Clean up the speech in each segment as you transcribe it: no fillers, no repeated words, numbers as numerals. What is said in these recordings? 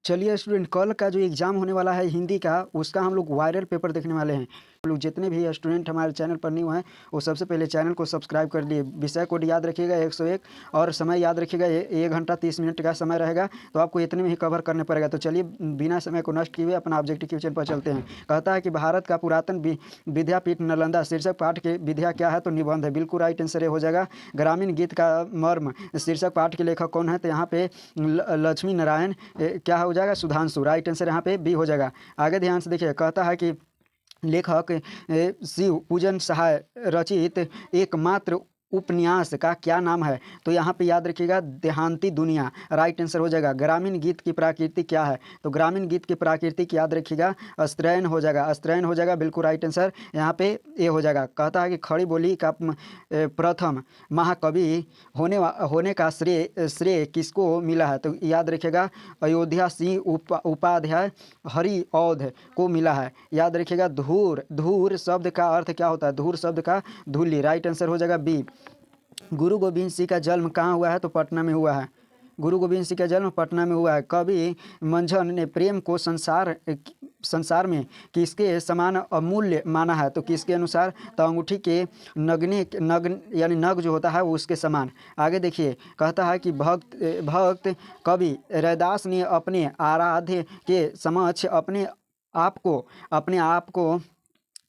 चलिए स्टूडेंट, कल का जो एग्ज़ाम होने वाला है हिंदी का, उसका हम लोग वायरल पेपर देखने वाले हैं। हम लोग जितने भी स्टूडेंट हमारे चैनल पर न्यू हैं, वो सबसे पहले चैनल को सब्सक्राइब कर लिए। विषय कोड याद रखिएगा 101 और समय याद रखिएगा 1 घंटा 30 मिनट का समय रहेगा, तो आपको इतने में ही कवर करने पड़ेगा। तो चलिए बिना समय को नष्ट किए हुए अपना ऑब्जेक्टिव क्वेश्चन पर चलते हैं। कहता है कि भारत का पुरातन विद्यापीठ नालंदा शीर्षक पाठ के विधा क्या है, तो निबंध है। बिल्कुल राइट आंसर ये हो जाएगा। ग्रामीण गीत का मर्म शीर्षक पाठ के लेखक कौन है, तो यहाँ पे लक्ष्मी नारायण क्या हो जाएगा, सुधांशु। राइट आंसर यहाँ पे बी हो जाएगा। आगे ध्यान से देखिए, कहता है कि लेखक शिव पूजन सहाय रचित एकमात्र उपन्यास का क्या नाम है, तो यहाँ पे याद रखिएगा देहांती दुनिया। राइट आंसर हो जाएगा। ग्रामीण गीत की प्रकृति क्या है, तो ग्रामीण गीत की प्रकृति की याद रखिएगा अस्त्रयन हो जाएगा, अस्त्रयन हो जाएगा। बिल्कुल राइट आंसर यहाँ पे ए हो जाएगा। कहता है कि खड़ी बोली का प्रथम महाकवि होने का श्रेय किसको मिला है, तो याद रखिएगा अयोध्या सिंह उपाध्याय हरिऔध को मिला है। याद रखिएगा धूर, धूर शब्द का अर्थ क्या होता है, धूर शब्द का धूली। राइट आंसर हो जाएगा बी। गुरु गोविंद सिंह का जन्म कहाँ हुआ है, तो पटना में हुआ है। गुरु गोविंद सिंह का जन्म पटना में हुआ है। कवि मंझन ने प्रेम को संसार में किसके समान अमूल्य माना है, तो किसके अनुसार, तो अंगूठी के नग्न यानी नग जो होता है वो उसके समान। आगे देखिए, कहता है कि भक्त कवि रैदास ने अपने आराध्य के समक्ष अपने आप को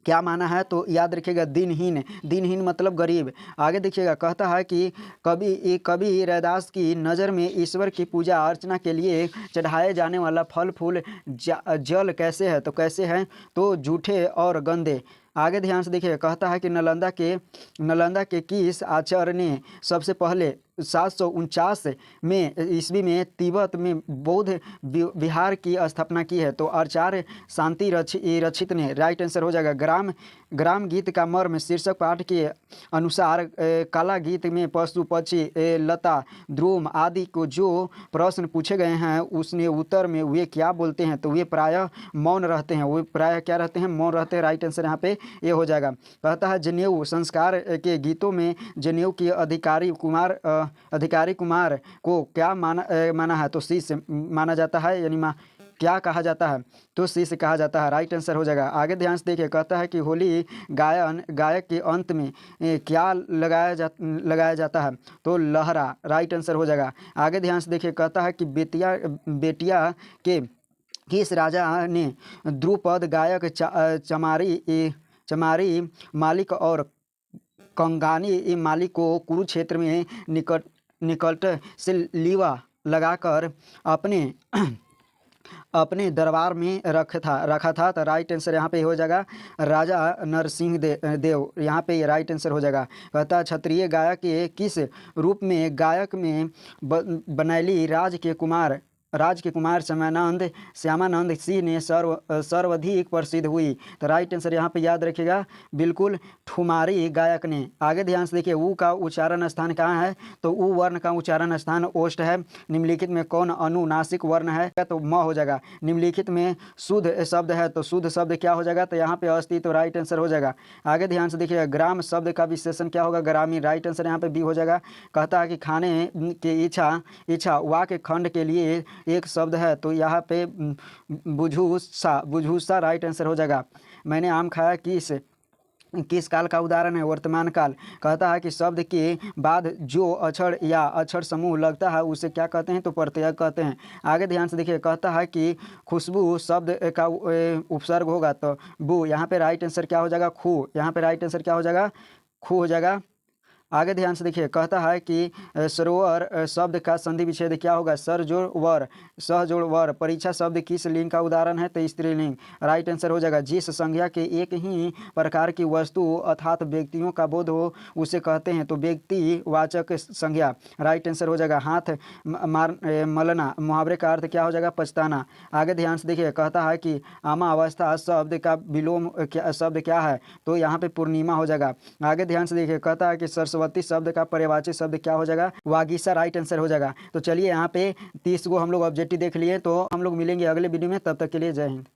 क्या माना है, तो याद रखिएगा दिनहीन। दिनहीन मतलब गरीब। आगे देखिएगा, कहता है कि कवि रैदास की नज़र में ईश्वर की पूजा अर्चना के लिए चढ़ाए जाने वाला फल फूल जल कैसे है, तो कैसे हैं, तो जूठे और गंदे। आगे ध्यान से देखिए, कहता है कि नालंदा के किस आचार्य ने सबसे पहले 749 में ईस्वी में तिब्बत में बौद्ध विहार की स्थापना की है, तो आचार्य शांति रक्षित ने। राइट आंसर हो जाएगा। ग्राम गीत का मर्म शीर्षक पाठ के अनुसार कला गीत में पशु पक्षी लता ध्रुव आदि को जो प्रश्न पूछे गए हैं उसने उत्तर में वे क्या बोलते हैं, तो वे प्रायः मौन रहते हैं। वे प्रायः क्या रहते हैं, मौन रहते हैं। राइट आंसर यहाँ पे ये हो जाएगा। कहता है जनेऊ संस्कार के गीतों में जनेऊ के अधिकारी कुमार को क्या माना है, तो शिष्य माना जाता है, यानी क्या कहा जाता है, तो शिष्य कहा जाता है। राइट आंसर हो जाएगा। आगे ध्यान से देखिए, कहता है कि होली गायक के अंत में क्या लगाया जाता है, तो लहरा। राइट आंसर हो जाएगा। आगे ध्यान से देखिए, कहता है कि बेटिया के किस राजा ने द्रुपद गायक चमारी मालिक और कंगानी मालिक को कुरुक्षेत्र में निकट से लीवा लगाकर अपने दरबार में रखा था, तो राइट आंसर यहाँ पे हो जाएगा राजा नरसिंह देव। यहाँ पे राइट आंसर हो जाएगा। कहता है क्षत्रिय गायक के किस रूप में गायक में बनैली राज के कुमार श्यामानंद सिंह ने सर्वाधिक प्रसिद्ध हुई, तो राइट आंसर यहाँ पे याद रखिएगा बिल्कुल ठुमारी गायक ने। आगे ध्यान से देखिए, ऊ का उच्चारण स्थान कहाँ है, तो ऊ वर्ण का उच्चारण स्थान ओष्ठ है। निम्नलिखित में कौन अनुनासिक वर्ण है, तो म हो जाएगा। निम्नलिखित में शुद्ध शब्द है, तो शुद्ध शब्द क्या हो जाएगा, तो यहाँ पे अस्थि, तो राइट आंसर हो जाएगा। आगे ध्यान से देखिएगा, ग्राम शब्द का विशेषण क्या होगा, ग्रामीण। राइट आंसर यहाँ पे बी हो जाएगा। कहता है कि खाने की इच्छा वाक्य खंड के लिए एक शब्द है, तो यहाँ पे बुझूसा। राइट आंसर हो जाएगा। मैंने आम खाया किस काल का उदाहरण है, वर्तमान काल। कहता है कि शब्द के बाद जो अक्षर या अक्षर समूह लगता है उसे क्या कहते हैं, तो प्रत्यय कहते हैं। आगे ध्यान से देखिए, कहता है कि खुशबू शब्द का उपसर्ग होगा, तो बू। यहाँ पे राइट आंसर क्या हो जाएगा, खू। यहाँ पे राइट आंसर क्या हो जाएगा, खू हो जाएगा। आगे ध्यान से देखिए, कहता है कि सरोवर शब्द का संधि विच्छेद क्या होगा, सर जोड़ वर, सह जोड़ वर। परीक्षा शब्द किस लिंग का उदाहरण है, तो स्त्रीलिंग। राइट आंसर हो जाएगा। जिस संज्ञा के एक ही प्रकार की वस्तु अर्थात व्यक्तियों का बोध हो उसे कहते हैं, तो व्यक्तिवाचक संज्ञा। राइट आंसर हो जाएगा। हाथ मलना मुहावरे का अर्थ क्या हो जाएगा, पछताना। आगे ध्यान से देखिए, कहता है कि अमावस्था शब्द का विलोम शब्द क्या है, तो यहाँ पे पूर्णिमा हो जाएगा। आगे ध्यान से देखिए, कहता है कि सरस्वती शब्द का पर्यायवाची शब्द क्या हो जाएगा, वागीसा। राइट आंसर हो जाएगा। तो चलिए यहाँ पे 30 को हम लोग ऑब्जेक्टिव देख लिए, तो हम लोग मिलेंगे अगले वीडियो में। तब तक के लिए जय हिंद।